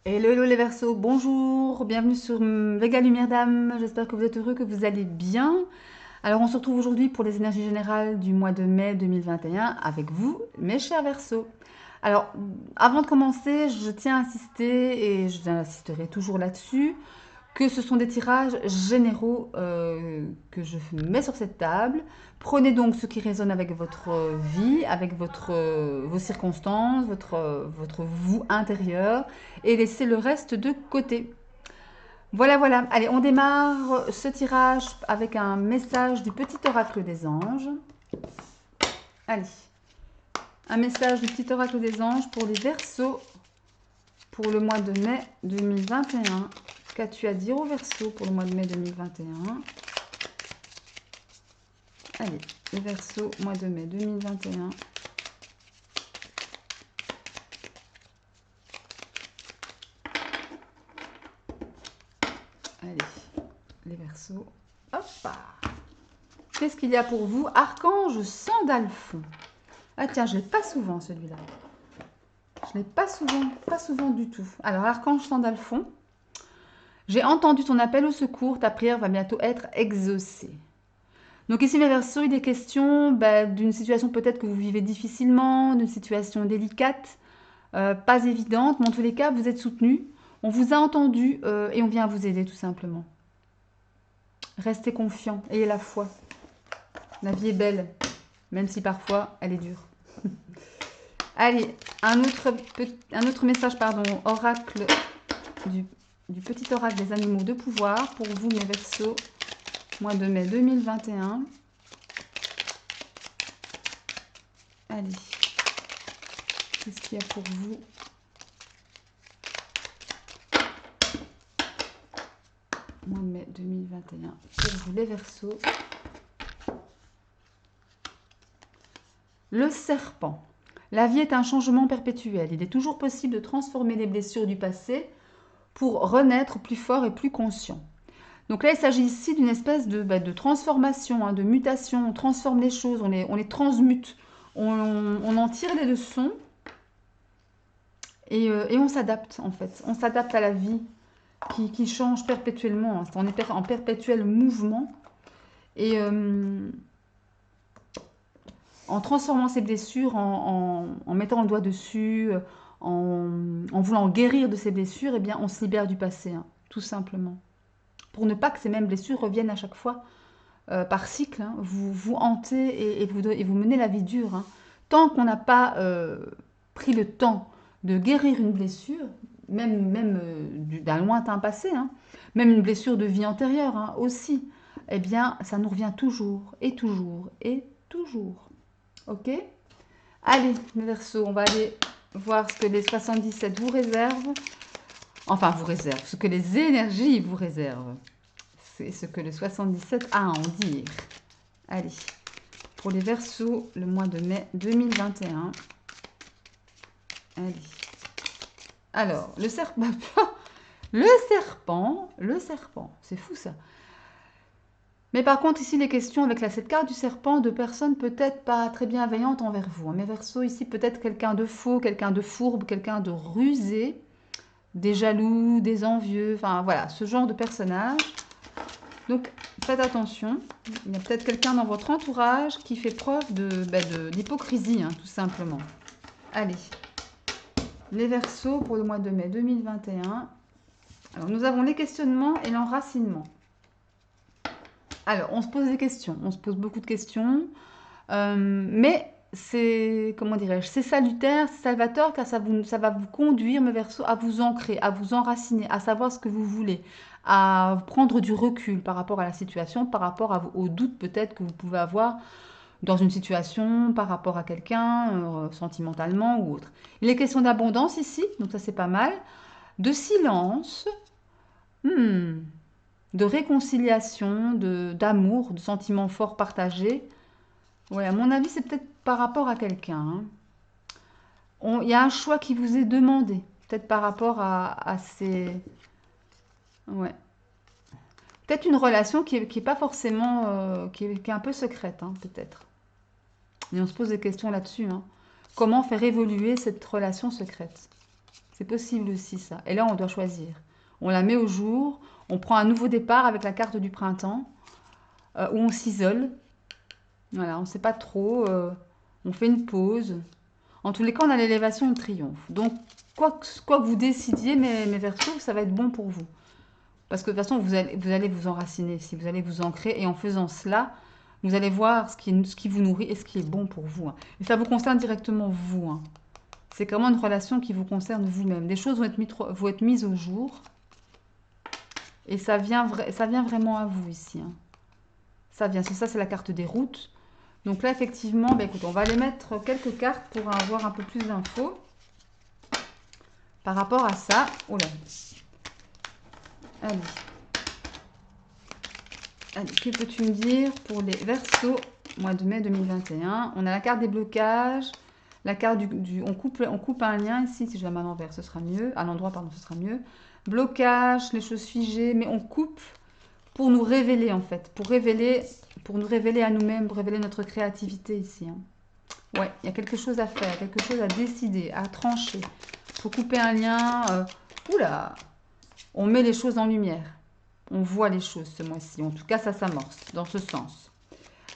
Hello, hello les Verseaux, bonjour, bienvenue sur Vega Lumière d'âme, j'espère que vous êtes heureux, que vous allez bien. Alors on se retrouve aujourd'hui pour les énergies générales du mois de mai 2021 avec vous, mes chers Verseaux. Alors, avant de commencer, je tiens à insister, et j'insisterai toujours là-dessus, que ce sont des tirages généraux que je mets sur cette table. Prenez donc ce qui résonne avec votre vie, avec vos circonstances, votre vous intérieur, et laissez le reste de côté. Voilà, voilà. Allez, on démarre ce tirage avec un message du petit oracle des anges. Allez, un message du petit oracle des anges pour les Verseaux pour le mois de mai 2021. Qu'as-tu à dire aux Verseaux pour le mois de mai 2021? Allez, les Verseaux, mois de mai 2021. Allez, les Verseaux. Hop. Qu'est-ce qu'il y a pour vous? Archange Sandalphon. Ah tiens, je ne l'ai pas souvent celui-là. Je ne l'ai pas souvent du tout. Alors, Archange Sandalphon, j'ai entendu ton appel au secours, ta prière va bientôt être exaucée. Donc ici, mes Verseaux, il est question d'une situation peut-être que vous vivez difficilement, d'une situation délicate, pas évidente, mais en tous les cas, vous êtes soutenu. On vous a entendu et on vient vous aider tout simplement. Restez confiant, ayez la foi. La vie est belle, même si parfois elle est dure. Allez, un autre message, pardon, oracle du petit oracle des animaux de pouvoir pour vous, mes Verseaux, mois de mai 2021. Allez, qu'est-ce qu'il y a pour vous? Mois de mai 2021 pour vous, les Verseaux. Le serpent. La vie est un changement perpétuel. Il est toujours possible de transformer les blessures du passé pour renaître plus fort et plus conscient. Donc là, il s'agit ici d'une espèce de transformation, de mutation. On transforme les choses, on les transmute, on en tire les leçons et on s'adapte en fait. On s'adapte à la vie qui change perpétuellement. On est en perpétuel mouvement et en transformant ces blessures, en mettant le doigt dessus, en voulant guérir de ces blessures, eh bien, on se libère du passé, tout simplement. Pour ne pas que ces mêmes blessures reviennent à chaque fois par cycle, vous hantez et vous menez la vie dure. Tant qu'on n'a pas pris le temps de guérir une blessure, même d'un lointain passé, même une blessure de vie antérieure aussi, eh bien, ça nous revient toujours et toujours et toujours. Ok? Allez, mes Verseaux, on va aller voir ce que les 77 vous réservent. Enfin, vous réservent, ce que les énergies vous réservent. C'est ce que le 77 a à en dire. Allez, pour les Verseaux, le mois de mai 2021. Allez. Alors, le serpent. Le serpent, c'est fou ça. Mais par contre, ici, les questions avec cette carte du serpent de personnes peut-être pas très bienveillantes envers vous. Mes Verseaux, ici, peut-être quelqu'un de faux, quelqu'un de fourbe, quelqu'un de rusé, des jaloux, des envieux, enfin voilà, ce genre de personnage. Donc, faites attention. Il y a peut-être quelqu'un dans votre entourage qui fait preuve d'hypocrisie, tout simplement. Allez, les Verseaux pour le mois de mai 2021. Alors, nous avons les questionnements et l'enracinement. Alors, on se pose des questions, on se pose beaucoup de questions, mais c'est, comment dirais-je, c'est salutaire, c'est salvateur, car ça va vous conduire, mes Verseaux, à vous ancrer, à vous enraciner, à savoir ce que vous voulez, à prendre du recul par rapport à la situation, par rapport aux doutes peut-être que vous pouvez avoir dans une situation, par rapport à quelqu'un, sentimentalement ou autre. Il est question d'abondance ici, donc ça c'est pas mal, de silence, de réconciliation, d'amour, de sentiments forts partagés. Ouais, à mon avis, c'est peut-être par rapport à quelqu'un. Il y a un choix qui vous est demandé, peut-être par rapport à ces... Ouais. Peut-être une relation qui est pas forcément... qui est un peu secrète, peut-être. Et on se pose des questions là-dessus. Comment faire évoluer cette relation secrète? C'est possible aussi ça. Et là, on doit choisir. On la met au jour, on prend un nouveau départ avec la carte du printemps, où on s'isole. Voilà, on ne sait pas trop, on fait une pause. En tous les cas, on a l'élévation de triomphe. Donc, quoi que vous décidiez, mes Verseaux, ça va être bon pour vous. Parce que de toute façon, vous allez vous enraciner, si vous allez vous ancrer. Et en faisant cela, vous allez voir ce qui vous nourrit et ce qui est bon pour vous, hein. Et ça vous concerne directement vous, hein. C'est vraiment une relation qui vous concerne vous-même. Des choses vont être mises au jour. Et ça vient vraiment à vous ici, hein. Ça vient, ça c'est la carte des routes. Donc là, effectivement, bah, écoute, on va aller mettre quelques cartes pour avoir un peu plus d'infos par rapport à ça. Oh là. Allez. Allez, que peux-tu me dire pour les Verseaux, mois de mai 2021? On a la carte des blocages, la carte on coupe un lien ici, si je la mets à l'envers, ce sera mieux. À l'endroit, pardon, ce sera mieux. Blocage, les choses figées, mais on coupe pour nous révéler en fait, pour nous révéler à nous-mêmes, pour révéler notre créativité ici, hein. Ouais, il y a quelque chose à faire, quelque chose à décider, à trancher. Il faut couper un lien. Oula, on met les choses en lumière. On voit les choses ce mois-ci. En tout cas, ça s'amorce dans ce sens.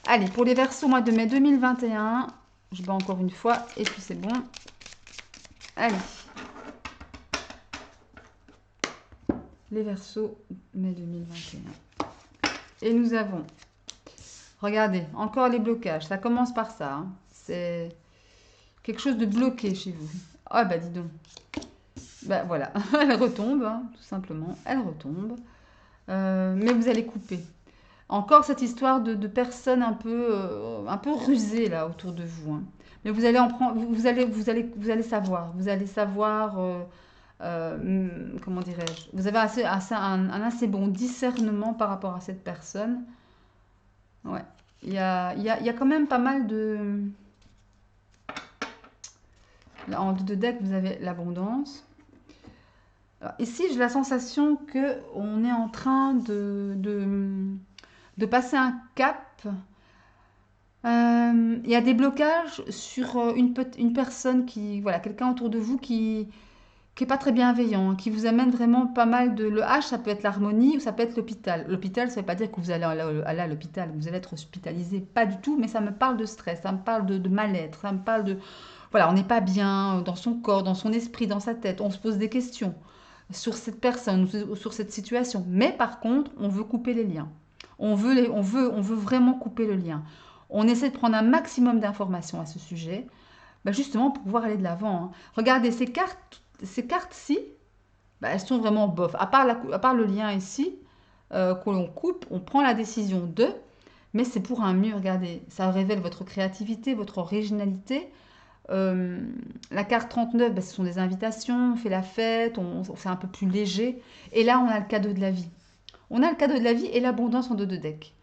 Allez, pour les Verseaux, mois de mai 2021, je bats encore une fois et puis c'est bon. Allez. Les Verseaux, mai 2021. Et nous avons, regardez, encore les blocages. Ça commence par ça, hein. C'est quelque chose de bloqué chez vous. Ah bah dis donc. Bah voilà, elle retombe, hein, tout simplement. Elle retombe. Mais vous allez couper. Encore cette histoire de personnes un peu rusées là autour de vous, hein. Mais vous allez en prendre, vous allez savoir. Vous allez savoir, comment dirais-je, vous avez un assez bon discernement par rapport à cette personne. Ouais. Il y a quand même pas mal de... Là, en 2 decks, vous avez l'abondance. Ici, j'ai la sensation que on est en train de passer un cap. Il y a des blocages sur une personne qui, voilà, quelqu'un autour de vous qui est pas très bienveillant, qui vous amène vraiment pas mal de... Le H, ça peut être l'harmonie ou ça peut être l'hôpital. L'hôpital, ça ne veut pas dire que vous allez aller à l'hôpital, vous allez être hospitalisé, pas du tout, mais ça me parle de stress, ça me parle de mal-être, ça me parle de... Voilà, on n'est pas bien dans son corps, dans son esprit, dans sa tête, on se pose des questions sur cette personne, sur cette situation. Mais par contre, on veut couper les liens. On veut vraiment couper le lien. On essaie de prendre un maximum d'informations à ce sujet, bah justement pour pouvoir aller de l'avant, hein. Regardez, ces cartes-ci, bah, elles sont vraiment bof. À part le lien ici, que l'on coupe, on prend la décision de, mais c'est pour un mieux. Regardez, ça révèle votre créativité, votre originalité. Euh, la carte 39, bah, ce sont des invitations, on fait la fête, c'est un peu plus léger. Et là, on a le cadeau de la vie. On a le cadeau de la vie et l'abondance en 2 decks.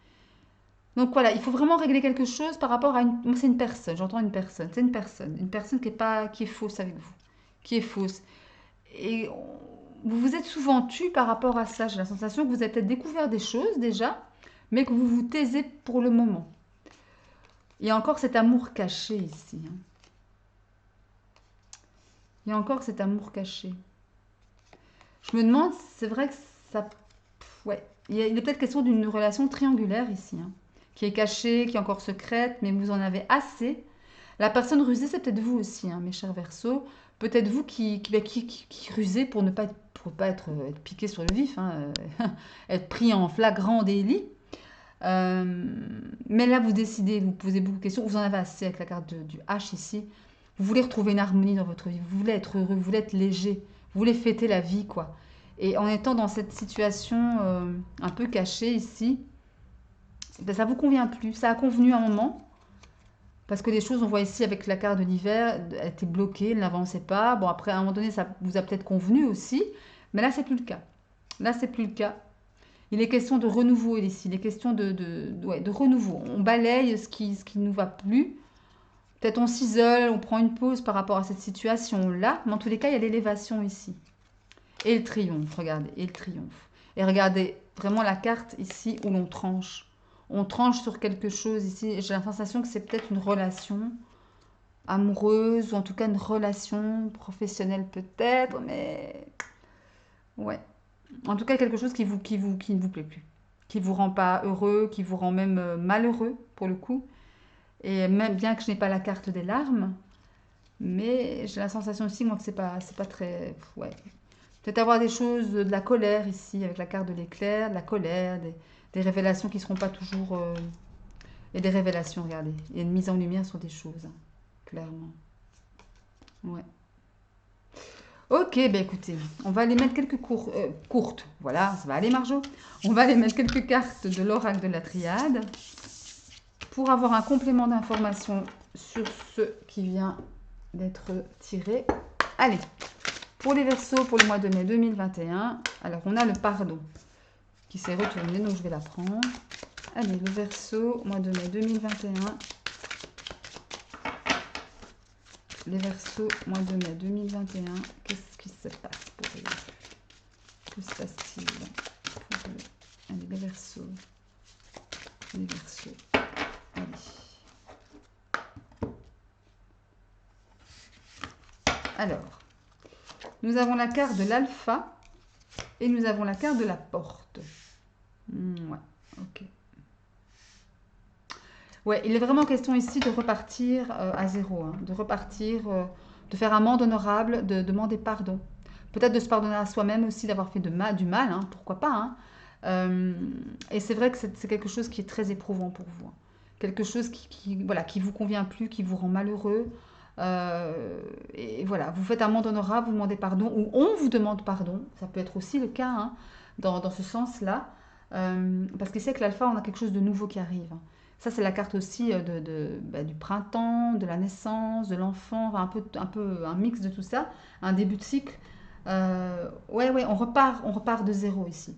Donc voilà, il faut vraiment régler quelque chose par rapport à une... Moi, c'est une personne, j'entends une personne. C'est une personne qui est fausse avec vous, qui est fausse. Et vous vous êtes souvent tu par rapport à ça. J'ai la sensation que vous avez peut-être découvert des choses déjà, mais que vous vous taisez pour le moment. Il y a encore cet amour caché ici, hein. Il y a encore cet amour caché. Je me demande, c'est vrai que ça... Ouais, il est peut-être question d'une relation triangulaire ici, hein, qui est cachée, qui est encore secrète, mais vous en avez assez. La personne rusée, c'est peut-être vous aussi, hein, mes chers Verseaux. Peut-être vous qui rusez pour ne pas être piqué sur le vif, hein, être pris en flagrant délit. Mais là, vous décidez, vous posez beaucoup de questions. Vous en avez assez avec la carte du H ici. Vous voulez retrouver une harmonie dans votre vie. Vous voulez être heureux, vous voulez être léger. Vous voulez fêter la vie, quoi. Et en étant dans cette situation un peu cachée ici, ben, ça vous convient plus. Ça a convenu à un moment. Parce que les choses, on voit ici avec la carte de l'hiver, elle était bloquée, elle n'avançait pas. Bon, après, à un moment donné, ça vous a peut-être convenu aussi. Mais là, c'est plus le cas. Là, c'est plus le cas. Il est question de renouveau ici. Il est question ouais, de renouveau. On balaye ce qui nous va plus. Peut-être on s'isole, on prend une pause par rapport à cette situation-là. Mais en tous les cas, il y a l'élévation ici. Et le triomphe, regardez. Et le triomphe. Et regardez vraiment la carte ici où l'on tranche. On tranche sur quelque chose ici. J'ai la sensation que c'est peut-être une relation amoureuse, ou en tout cas une relation professionnelle peut-être, mais ouais. En tout cas, quelque chose qui ne vous plaît plus, qui vous rend pas heureux, qui vous rend même malheureux pour le coup. Et même bien que je n'ai pas la carte des larmes, mais j'ai la sensation aussi, moi, que c'est pas très. Ouais. Peut-être avoir des choses, de la colère ici, avec la carte de l'éclair, de la colère, des révélations qui ne seront pas toujours. Et des révélations, regardez. Il y a une mise en lumière sur des choses, hein, clairement. Ouais. Ok, ben écoutez, on va aller mettre quelques courtes. Voilà, ça va aller, Marjo. On va aller mettre quelques cartes de l'oracle de la triade pour avoir un complément d'information sur ce qui vient d'être tiré. Allez, pour les Verseaux, pour le mois de mai 2021, alors on a le pardon qui s'est retourné, donc je vais la prendre. Allez, le Verseau, mois de mai 2021. Les Verseaux, mois de mai 2021. Qu'est-ce qui se passe pour eux? Que se passe-t-il pour eux? Allez, les Verseaux. Les Verseaux. Allez. Alors, nous avons la carte de l'alpha et nous avons la carte de la porte. Ouais, ok. Ouais, il est vraiment question ici de repartir à zéro, hein, de repartir, de faire amende honorable, de demander pardon. Peut-être de se pardonner à soi-même aussi d'avoir fait du mal, hein, pourquoi pas. Hein. Euh, et c'est vrai que c'est quelque chose qui est très éprouvant pour vous, hein. Quelque chose voilà, qui vous convient plus, qui vous rend malheureux. Et voilà, vous faites amende honorable, vous demandez pardon, ou on vous demande pardon. Ça peut être aussi le cas, hein, dans ce sens-là. Parce qu'ici, avec l'alpha, on a quelque chose de nouveau qui arrive, hein. Ça, c'est la carte aussi du printemps, de la naissance, de l'enfant, enfin, un peu un mix de tout ça, un début de cycle. Ouais, ouais, on repart de zéro ici.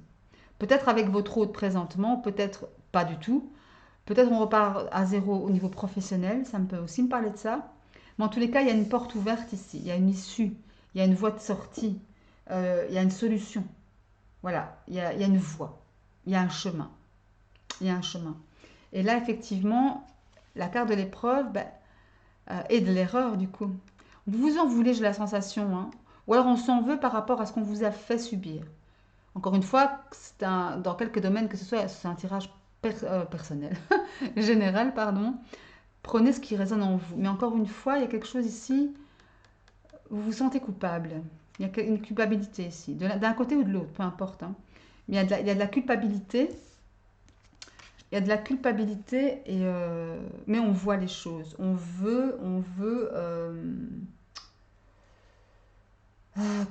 Peut-être avec votre hôte présentement, peut-être pas du tout. Peut-être on repart à zéro au niveau professionnel, ça me peut aussi me parler de ça. Mais en tous les cas, il y a une porte ouverte ici, il y a une issue, il y a une voie de sortie, il y a une solution. Voilà, il y a une voie, il y a un chemin, il y a un chemin. Et là, effectivement, la carte de l'épreuve et de l'erreur, du coup. Vous vous en voulez, j'ai la sensation, hein. Ou alors on s'en veut par rapport à ce qu'on vous a fait subir. Encore une fois, dans quelques domaines que ce soit, c'est un tirage personnel, général, pardon. Prenez ce qui résonne en vous. Mais encore une fois, il y a quelque chose ici, vous vous sentez coupable. Il y a une culpabilité ici, d'un côté ou de l'autre, peu importe, hein. Mais il y a de la culpabilité. Il y a de la culpabilité, mais on voit les choses.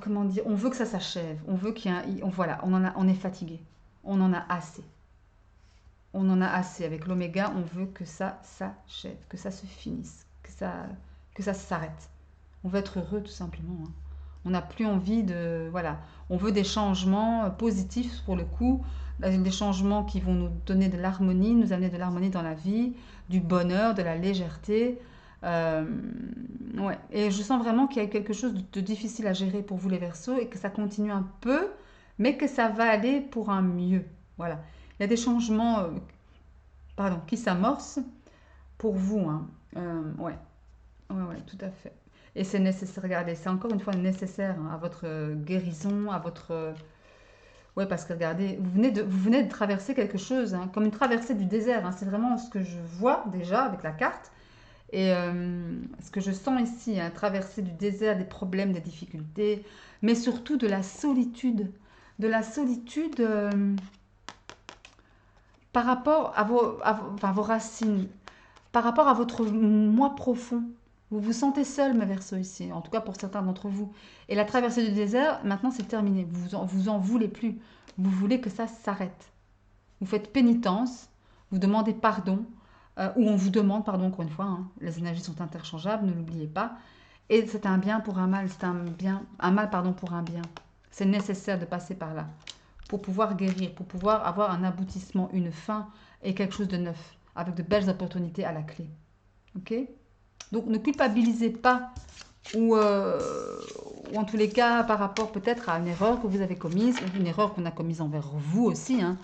Comment dire, on veut que ça s'achève. On veut qu'il y ait voilà, on est fatigué. On en a assez. On en a assez. Avec l'oméga, on veut que ça s'achève, que ça se finisse, que ça s'arrête. On veut être heureux tout simplement, hein. On n'a plus envie de... Voilà. On veut des changements positifs pour le coup, des changements qui vont nous donner de l'harmonie, nous amener de l'harmonie dans la vie, du bonheur, de la légèreté. Euh, ouais. Et je sens vraiment qu'il y a quelque chose de difficile à gérer pour vous les Verseaux et que ça continue un peu, mais que ça va aller pour un mieux. Voilà. Il y a des changements pardon, qui s'amorcent pour vous, hein. Ouais. Ouais, ouais, tout à fait. Et c'est nécessaire, regardez, c'est encore une fois nécessaire, hein, à votre guérison, à votre... Ouais, parce que regardez, vous venez de traverser quelque chose, hein, comme une traversée du désert, hein. C'est vraiment ce que je vois déjà avec la carte. Et ce que je sens ici, hein, traverser du désert, des problèmes, des difficultés, mais surtout de la solitude. De la solitude par rapport enfin, vos racines, par rapport à votre moi profond. Vous vous sentez seul, mes Verseaux, ici, en tout cas pour certains d'entre vous. Et la traversée du désert, maintenant, c'est terminé. Vous en voulez plus. Vous voulez que ça s'arrête. Vous faites pénitence, vous demandez pardon, ou on vous demande pardon, encore une fois, hein. Les énergies sont interchangeables, ne l'oubliez pas. Et c'est un bien pour un mal, c'est un mal pardon, pour un bien. C'est nécessaire de passer par là pour pouvoir guérir, pour pouvoir avoir un aboutissement, une fin et quelque chose de neuf, avec de belles opportunités à la clé. Ok? Donc ne culpabilisez pas, ou en tous les cas par rapport peut-être à une erreur que vous avez commise, ou une erreur qu'on a commise envers vous aussi, hein.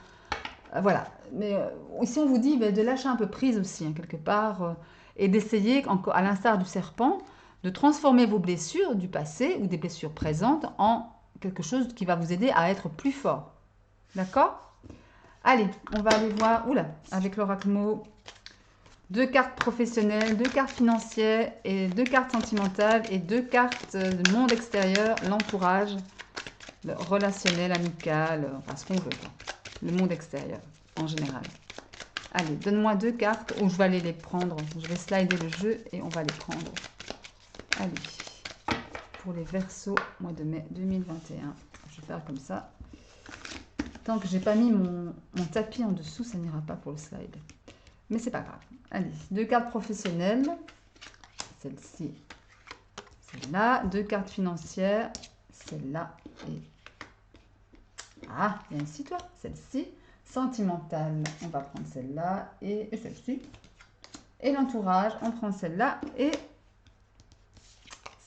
Voilà. Mais ici on vous dit de lâcher un peu prise aussi, hein, quelque part, et d'essayer, à l'instar du serpent, de transformer vos blessures du passé ou des blessures présentes en quelque chose qui va vous aider à être plus fort. D'accord? Allez, on va aller voir, oula, avec l'oracle mot, 2 cartes professionnelles, 2 cartes financières et 2 cartes sentimentales et 2 cartes du monde extérieur, l'entourage, le relationnel, amical, enfin ce qu'on veut, quoi. Le monde extérieur en général. Allez, donne-moi 2 cartes ou je vais aller les prendre. Je vais slider le jeu et on va les prendre. Allez, pour les Verseaux, mois de mai 2021. Je vais faire comme ça. Tant que j'ai pas mis mon tapis en dessous, ça n'ira pas pour le slide. Mais c'est pas grave. Allez, 2 cartes professionnelles. Celle-ci, celle-là. 2 cartes financières. Celle-là et... Ah, il y a ici, toi. Celle-ci. Sentimentale, on va prendre celle-là et celle-ci. Et l'entourage, on prend celle-là et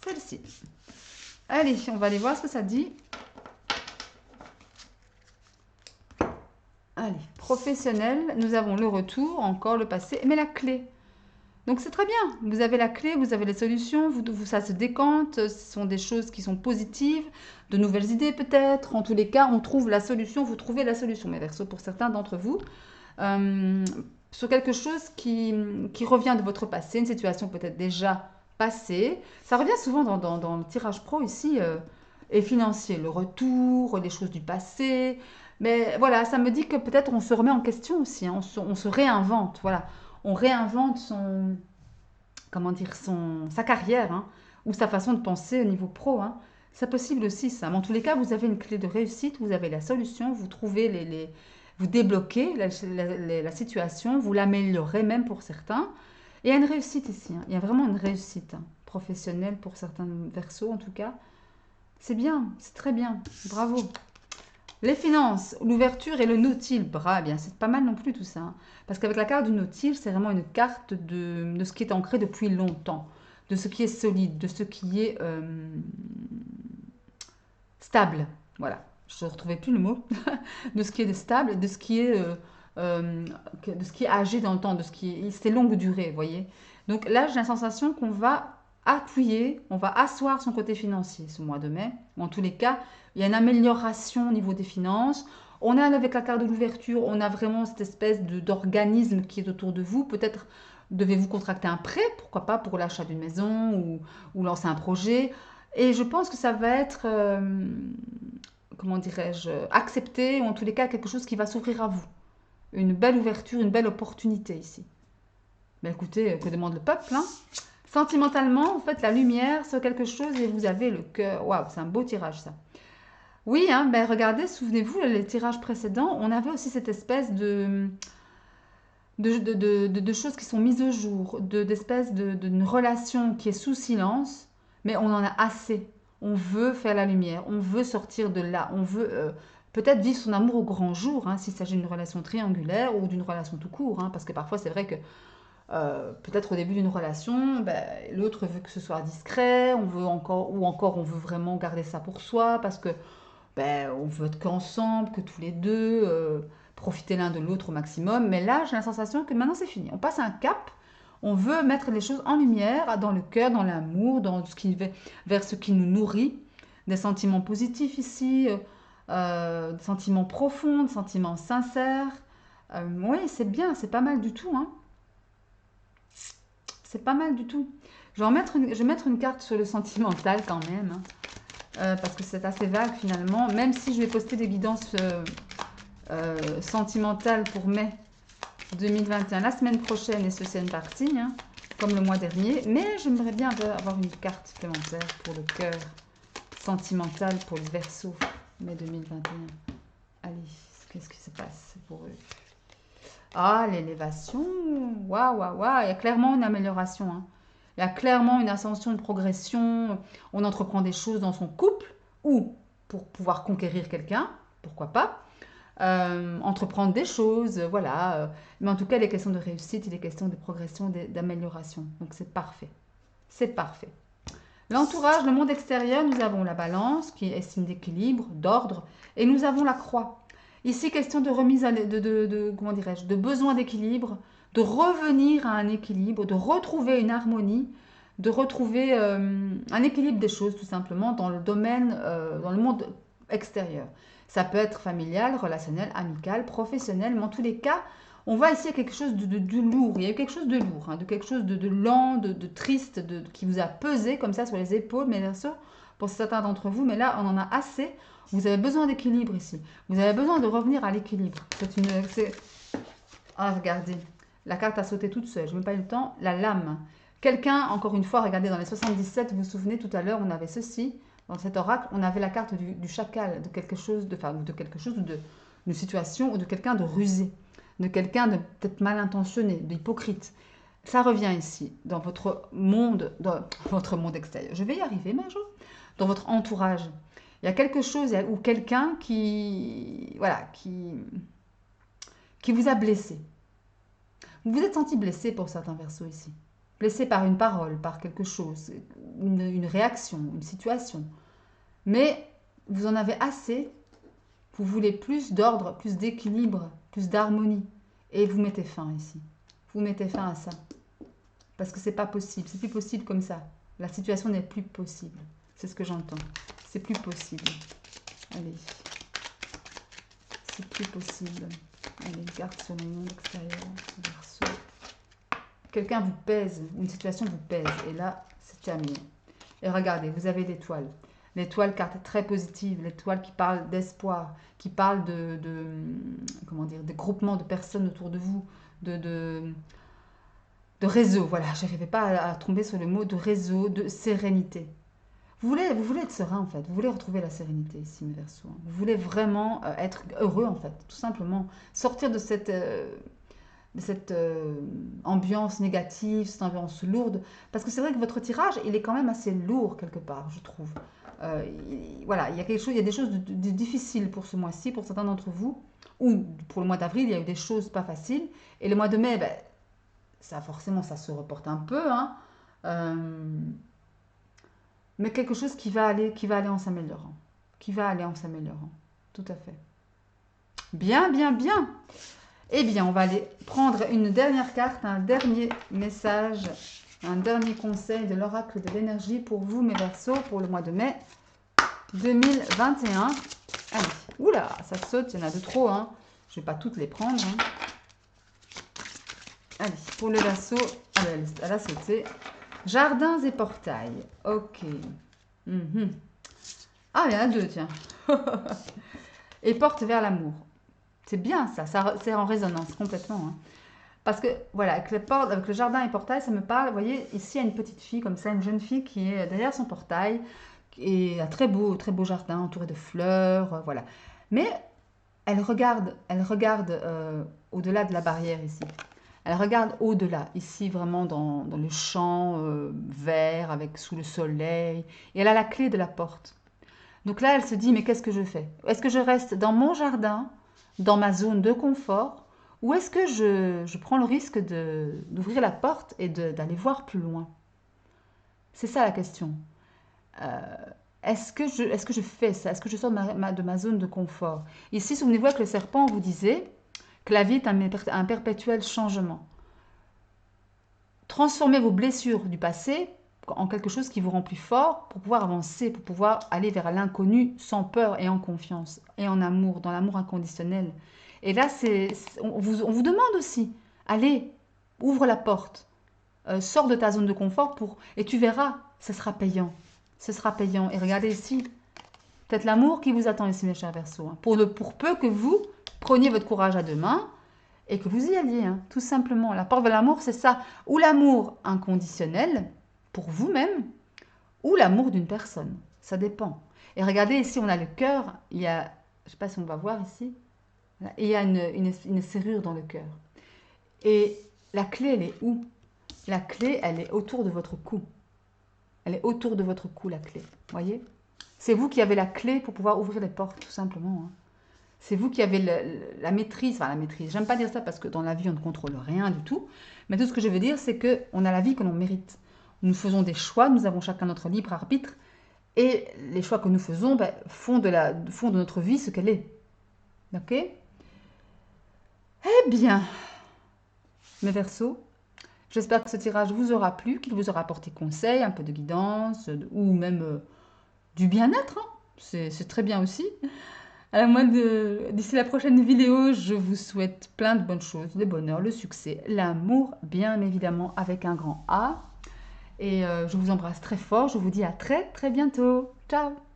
celle-ci. Allez, on va aller voir ce que ça dit. Allez, professionnel, nous avons le retour, encore le passé, mais la clé. Donc c'est très bien, vous avez la clé, vous avez les solutions, ça se décante, ce sont des choses qui sont positives, de nouvelles idées peut-être, en tous les cas on trouve la solution, vous trouvez la solution, mais Verseau pour certains d'entre vous, sur quelque chose qui revient de votre passé, une situation peut-être déjà passée, ça revient souvent dans le tirage pro ici, et financier, le retour, les choses du passé, mais voilà, ça me dit que peut-être on se remet en question aussi, hein, on se réinvente, voilà. On réinvente comment dire, sa carrière, hein, ou sa façon de penser au niveau pro. Hein. C'est possible aussi ça. Mais en tous les cas, vous avez une clé de réussite, vous avez la solution, vous trouvez vous débloquez la situation, vous l'améliorez même pour certains. Et il y a une réussite ici. Hein. Il y a vraiment une réussite professionnelle pour certains Verseaux en tout cas. C'est bien, c'est très bien. Bravo. Les finances, l'ouverture et le nautile, bien, c'est pas mal non plus tout ça. Hein. Parce qu'avec la carte du nautile, c'est vraiment une carte de ce qui est ancré depuis longtemps, de ce qui est solide, de ce qui est stable. Voilà, je ne retrouvais plus le mot. De ce qui est stable, de ce qui est âgé dans le temps, de ce qui est... C'est longue durée, vous voyez. Donc là, j'ai la sensation qu'on va appuyer, on va asseoir son côté financier ce mois de mai. En tous les cas, il y a une amélioration au niveau des finances. On a avec la carte de l'ouverture, on a vraiment cette espèce d'organisme qui est autour de vous. Peut-être devez-vous contracter un prêt, pourquoi pas pour l'achat d'une maison ou lancer un projet. Et je pense que ça va être, comment dirais-je, accepté, ou en tous les cas quelque chose qui va s'ouvrir à vous. Une belle ouverture, une belle opportunité ici. Mais écoutez, que demande le peuple, hein? Sentimentalement, en fait, la lumière sur quelque chose et vous avez le cœur. Waouh, c'est un beau tirage, ça. Oui, hein, ben regardez, souvenez-vous, les tirages précédents, on avait aussi cette espèce de choses qui sont mises au jour, d'espèces d'une relation qui est sous silence, mais on en a assez. On veut faire la lumière, on veut sortir de là, on veut peut-être vivre son amour au grand jour, hein, s'il s'agit d'une relation triangulaire ou d'une relation tout court, hein, parce que parfois c'est vrai que peut-être au début d'une relation, ben, l'autre veut que ce soit discret, on veut encore, ou encore on veut vraiment garder ça pour soi, parce que ben, on veut être qu'ensemble, que tous les deux, profiter l'un de l'autre au maximum. Mais là, j'ai la sensation que maintenant c'est fini. On passe un cap, on veut mettre les choses en lumière, dans le cœur, dans l'amour, dans ce qui vers ce qui nous nourrit. Des sentiments positifs ici, des sentiments profonds, des sentiments sincères. Oui, c'est bien, c'est pas mal du tout, hein. C'est pas mal du tout. Je vais mettre une carte sur le sentimental quand même, hein, parce que c'est assez vague finalement. Même si je vais poster des guidances sentimentales pour mai 2021, la semaine prochaine, et ceci est une partie, hein, comme le mois dernier. Mais j'aimerais bien avoir une carte supplémentaire pour le cœur sentimental pour le Verseau, mai 2021. Allez, qu'est-ce qui se passe pour eux? Ah, l'élévation, waouh, waouh, waouh, il y a clairement une amélioration. Hein. Il y a clairement une ascension, une progression. On entreprend des choses dans son couple ou pour pouvoir conquérir quelqu'un, pourquoi pas. Entreprendre des choses, voilà. Mais en tout cas, les questions de réussite, il est question de progression, d'amélioration. Donc c'est parfait. C'est parfait. L'entourage, le monde extérieur, nous avons la balance qui est signe d'équilibre, d'ordre, et nous avons la croix. Ici, question de remise, comment dirais-je, de besoin d'équilibre, de revenir à un équilibre, de retrouver une harmonie, de retrouver un équilibre des choses tout simplement dans le domaine, dans le monde extérieur. Ça peut être familial, relationnel, amical, professionnel, mais en tous les cas, on voit ici quelque chose de lourd. Il y a eu quelque chose de lourd, hein, de quelque chose de lent, de triste, qui vous a pesé comme ça sur les épaules, mais bien sûr, pour certains d'entre vous, mais là, on en a assez. Vous avez besoin d'équilibre ici. Vous avez besoin de revenir à l'équilibre. Ah, regardez, la carte a sauté toute seule. Je n'ai même pas eu le temps. La lame. Quelqu'un, encore une fois, regardez, dans les 77, vous vous souvenez, tout à l'heure, on avait ceci. Dans cet oracle, on avait la carte du chacal, de quelque chose, de quelque chose, d'une situation, ou de quelqu'un de rusé, de quelqu'un de peut-être mal intentionné, d'hypocrite. Ça revient ici, dans votre monde extérieur. Je vais y arriver, Majo. Dans votre entourage. Il y a quelque chose ou quelqu'un voilà, qui vous a blessé. Vous vous êtes senti blessé pour certains versos ici. Blessé par une parole, par quelque chose, une réaction, une situation. Mais vous en avez assez. Vous voulez plus d'ordre, plus d'équilibre, plus d'harmonie. Et vous mettez fin ici. Vous mettez fin à ça. Parce que c'est pas possible. C'est plus possible comme ça. La situation n'est plus possible. C'est ce que j'entends. C'est plus possible. Allez. C'est plus possible. Allez, garde sur le monde extérieur. Verseau. Quelqu'un vous pèse. Une situation vous pèse. Et là, c'est terminé. Et regardez, vous avez l'étoile. L'étoile, carte très positive. L'étoile qui parle d'espoir. Qui parle comment dire, de groupement de personnes autour de vous. De réseau. Voilà, je n'arrivais pas à tomber sur le mot de réseau, de sérénité. Vous voulez être serein en fait, vous voulez retrouver la sérénité ici mes Verseaux. Vous voulez vraiment être heureux en fait, tout simplement. Sortir de cette ambiance négative, cette ambiance lourde. Parce que c'est vrai que votre tirage, il est quand même assez lourd quelque part, je trouve. Voilà, il y a des choses de difficiles pour ce mois-ci, pour certains d'entre vous. Ou pour le mois d'avril, il y a eu des choses pas faciles. Et le mois de mai, ben, ça forcément, ça se reporte un peu, hein. Mais quelque chose qui va aller en s'améliorant. Qui va aller en s'améliorant. Tout à fait. Bien, bien, bien. Eh bien, on va aller prendre une dernière carte, un dernier message, un dernier conseil de l'oracle de l'énergie pour vous, mes Verseaux, pour le mois de mai 2021. Allez, oula, ça saute, il y en a de trop, hein. Je ne vais pas toutes les prendre, hein. Allez, pour le Verseau, elle a sauté. Jardins et portails. Ok. Ah, il y en a deux, tiens. Et porte vers l'amour. C'est bien ça, c'est en résonance complètement. Hein. Parce que, voilà, avec le jardin et portail, ça me parle. Vous voyez, ici, il y a une petite fille comme ça, une jeune fille qui est derrière son portail, et un très beau jardin entouré de fleurs, voilà. Mais elle regarde au-delà de la barrière ici. Elle regarde au-delà, ici vraiment dans le champ vert, avec sous le soleil. Et elle a la clé de la porte. Donc là, elle se dit, mais qu'est-ce que je fais? Est-ce que je reste dans mon jardin, dans ma zone de confort, ou est-ce que je prends le risque d'ouvrir la porte et d'aller voir plus loin? C'est ça la question. Est-ce que je fais ça? Est-ce que je sors de ma zone de confort? Ici, souvenez-vous avec le serpent, on vous disait que la vie est un perpétuel changement. Transformez vos blessures du passé en quelque chose qui vous rend plus fort pour pouvoir avancer, pour pouvoir aller vers l'inconnu sans peur et en confiance et en amour, dans l'amour inconditionnel. Et là, on vous demande aussi, allez, ouvre la porte, sors de ta zone de confort et tu verras, ce sera payant. Ce sera payant. Et regardez ici, peut-être l'amour qui vous attend ici, mes chers Verseaux. Hein, pour peu que vous preniez votre courage à deux mains et que vous y alliez, hein, tout simplement. La porte de l'amour, c'est ça. Ou l'amour inconditionnel, pour vous-même, ou l'amour d'une personne. Ça dépend. Et regardez, ici, on a le cœur. Il y a, je ne sais pas si on va voir ici, et il y a une serrure dans le cœur. Et la clé, elle est où? La clé, elle est autour de votre cou. Elle est autour de votre cou, la clé. Voyez? C'est vous qui avez la clé pour pouvoir ouvrir les portes, tout simplement. Hein. C'est vous qui avez la maîtrise. Enfin, la maîtrise. J'aime pas dire ça parce que dans la vie, on ne contrôle rien du tout. Mais tout ce que je veux dire, c'est qu'on a la vie que l'on mérite. Nous faisons des choix, nous avons chacun notre libre arbitre. Et les choix que nous faisons font de notre vie ce qu'elle est. Ok? Eh bien, mes Verseaux. J'espère que ce tirage vous aura plu, qu'il vous aura apporté conseil, un peu de guidance, ou même du bien-être, hein. C'est très bien aussi. Alors moi, d'ici la prochaine vidéo, je vous souhaite plein de bonnes choses, le bonheur, le succès, l'amour, bien évidemment, avec un grand A. Et je vous embrasse très fort. Je vous dis à très très bientôt. Ciao!